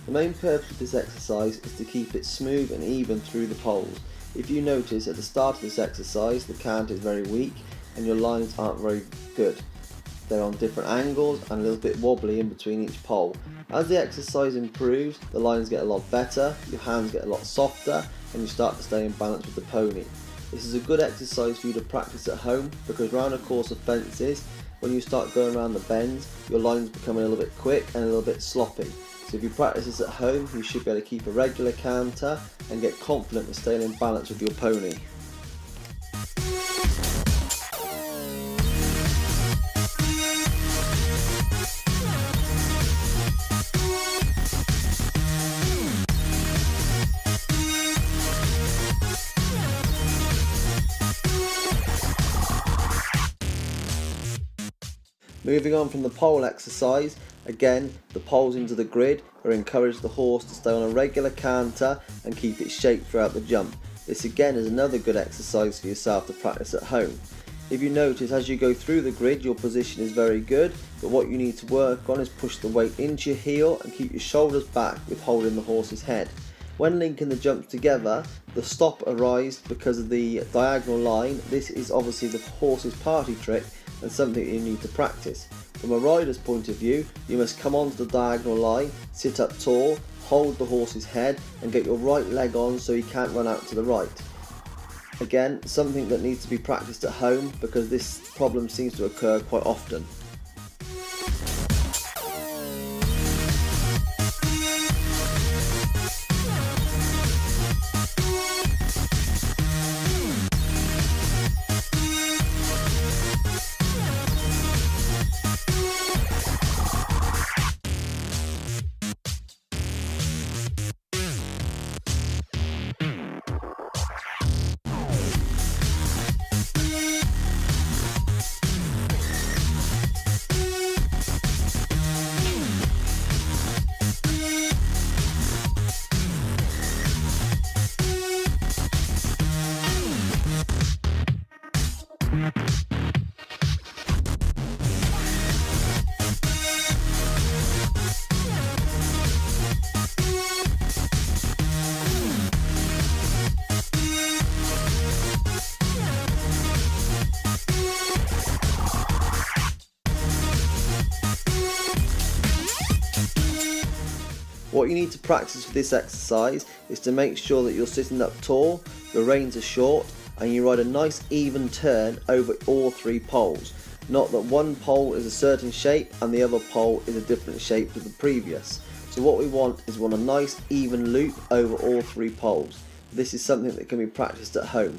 The main purpose of this exercise is to keep it smooth and even through the poles. If you notice at the start of this exercise the canter is very weak and your lines aren't very good. They're on different angles and a little bit wobbly in between each pole. As the exercise improves, the lines get a lot better, your hands get a lot softer, and you start to stay in balance with the pony. This is a good exercise for you to practice at home because around a course of fences, when you start going around the bends, your lines become a little bit quick and a little bit sloppy. So if you practice this at home, you should be able to keep a regular canter and get confident in staying in balance with your pony. Moving on from the pole exercise, again the poles into the grid are encourage the horse to stay on a regular canter and keep its shape throughout the jump. This again is another good exercise for yourself to practice at home. If you notice as you go through the grid your position is very good, but what you need to work on is push the weight into your heel and keep your shoulders back with holding the horse's head. When linking the jumps together, the stop arises because of the diagonal line. This is obviously the horse's party trick and something you need to practice. From a rider's point of view, you must come onto the diagonal line, sit up tall, hold the horse's head and get your right leg on so he can't run out to the right. Again, something that needs to be practiced at home because this problem seems to occur quite often. What you need to practice with this exercise is to make sure that you're sitting up tall, your reins are short, and you ride a nice even turn over all three poles. Not that one pole is a certain shape and the other pole is a different shape to the previous. So what we want is a nice even loop over all three poles. This is something that can be practiced at home.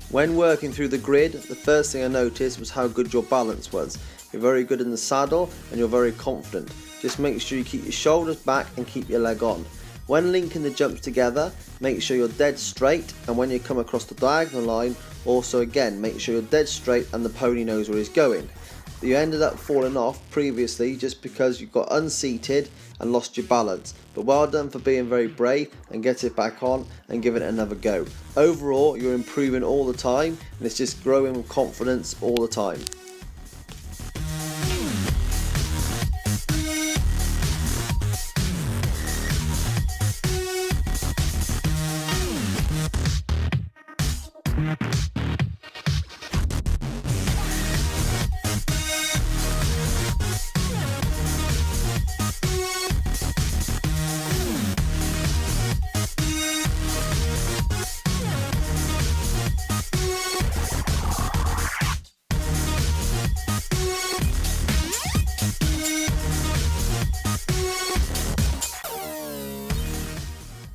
When working through the grid, the first thing I noticed was how good your balance was. You're very good in the saddle and you're very confident. Just make sure you keep your shoulders back and keep your leg on. When linking the jumps together, make sure you're dead straight, and when you come across the diagonal line, also again make sure you're dead straight and the pony knows where he's going. You ended up falling off previously just because you got unseated and lost your balance, but well done for being very brave and get it back on and give it another go. Overall you're improving all the time and it's just growing with confidence all the time.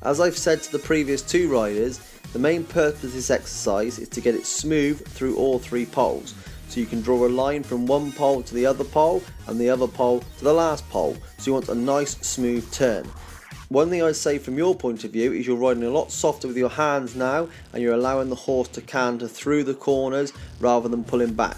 As I've said to the previous two riders, The main purpose of this exercise is to get it smooth through all 3 poles. So you can draw a line from one pole to the other pole and the other pole to the last pole. So you want a nice smooth turn. One thing I'd say from your point of view is you're riding a lot softer with your hands now, and you're allowing the horse to canter through the corners rather than pulling back.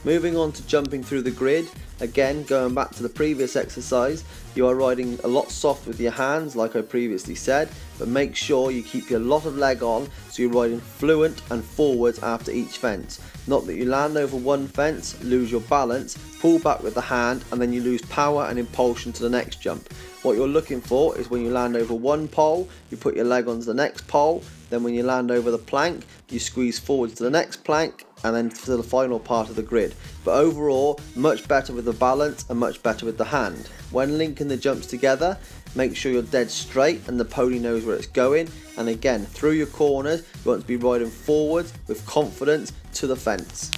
Moving on to jumping through the grid, again going back to the previous exercise, you are riding a lot soft with your hands like I previously said, but make sure you keep your lot of leg on so you're riding fluent and forwards after each fence. Not that you land over one fence, lose your balance, pull back with the hand and then you lose power and impulsion to the next jump. What you're looking for is when you land over one pole, you put your leg onto the next pole, then when you land over the plank, you squeeze forwards to the next plank and then to the final part of the grid. But overall, much better with the balance and much better with the hand. When linking the jumps together, make sure you're dead straight and the pony knows where it's going, and again, through your corners, you want to be riding forwards with confidence to the fence.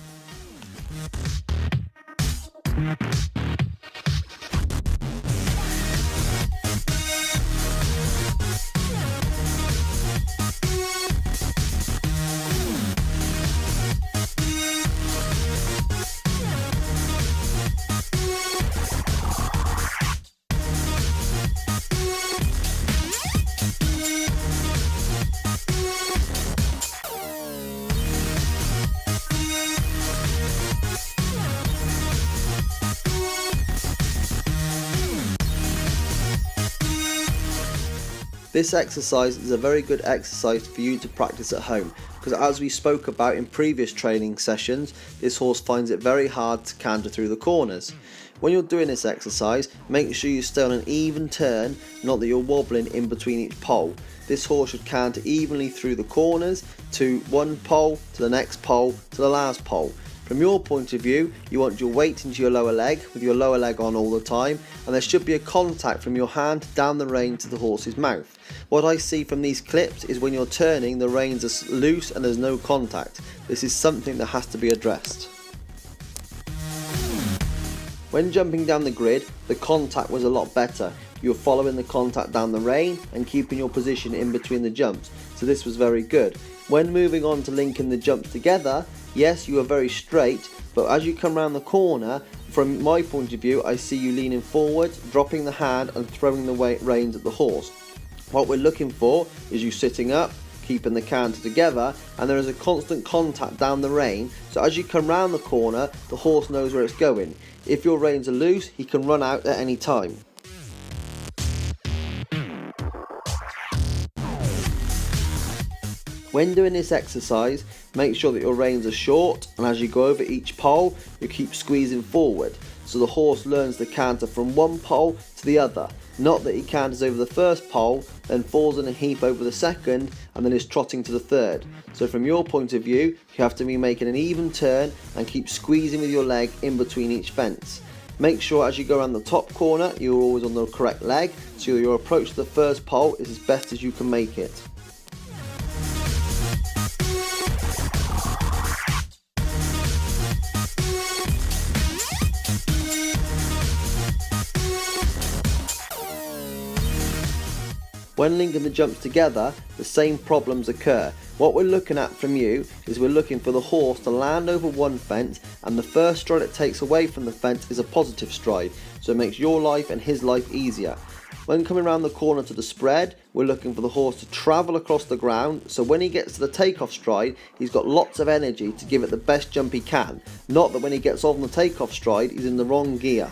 This exercise is a very good exercise for you to practice at home, because as we spoke about in previous training sessions, this horse finds it very hard to canter through the corners. When you're doing this exercise, make sure you stay on an even turn, not that you're wobbling in between each pole. This horse should canter evenly through the corners to one pole, to the next pole, to the last pole. From your point of view, you want your weight into your lower leg, with your lower leg on all the time, and there should be a contact from your hand down the rein to the horse's mouth. What I see from these clips is when you're turning, the reins are loose and there's no contact. This is something that has to be addressed. When jumping down the grid, the contact was a lot better. You were following the contact down the rein and keeping your position in between the jumps, so this was very good. When moving on to linking the jumps together, yes, you are very straight, but as you come around the corner, from my point of view, I see you leaning forward, dropping the hand and throwing the reins at the horse. What we're looking for is you sitting up, keeping the canter together, and there is a constant contact down the rein, so as you come round the corner, the horse knows where it's going. If your reins are loose, he can run out at any time. When doing this exercise, make sure that your reins are short, and as you go over each pole, you keep squeezing forward, so the horse learns to canter from one pole to the other. Not that he canters over the first pole, then falls in a heap over the second, and then is trotting to the third. So from your point of view, you have to be making an even turn and keep squeezing with your leg in between each fence. Make sure as you go around the top corner, you're always on the correct leg, so your approach to the first pole is as best as you can make it. When linking the jumps together, the same problems occur. What we're looking at from you is we're looking for the horse to land over one fence, and the first stride it takes away from the fence is a positive stride, so it makes your life and his life easier. When coming around the corner to the spread, we're looking for the horse to travel across the ground, so when he gets to the takeoff stride, he's got lots of energy to give it the best jump he can, not that when he gets on the takeoff stride, he's in the wrong gear.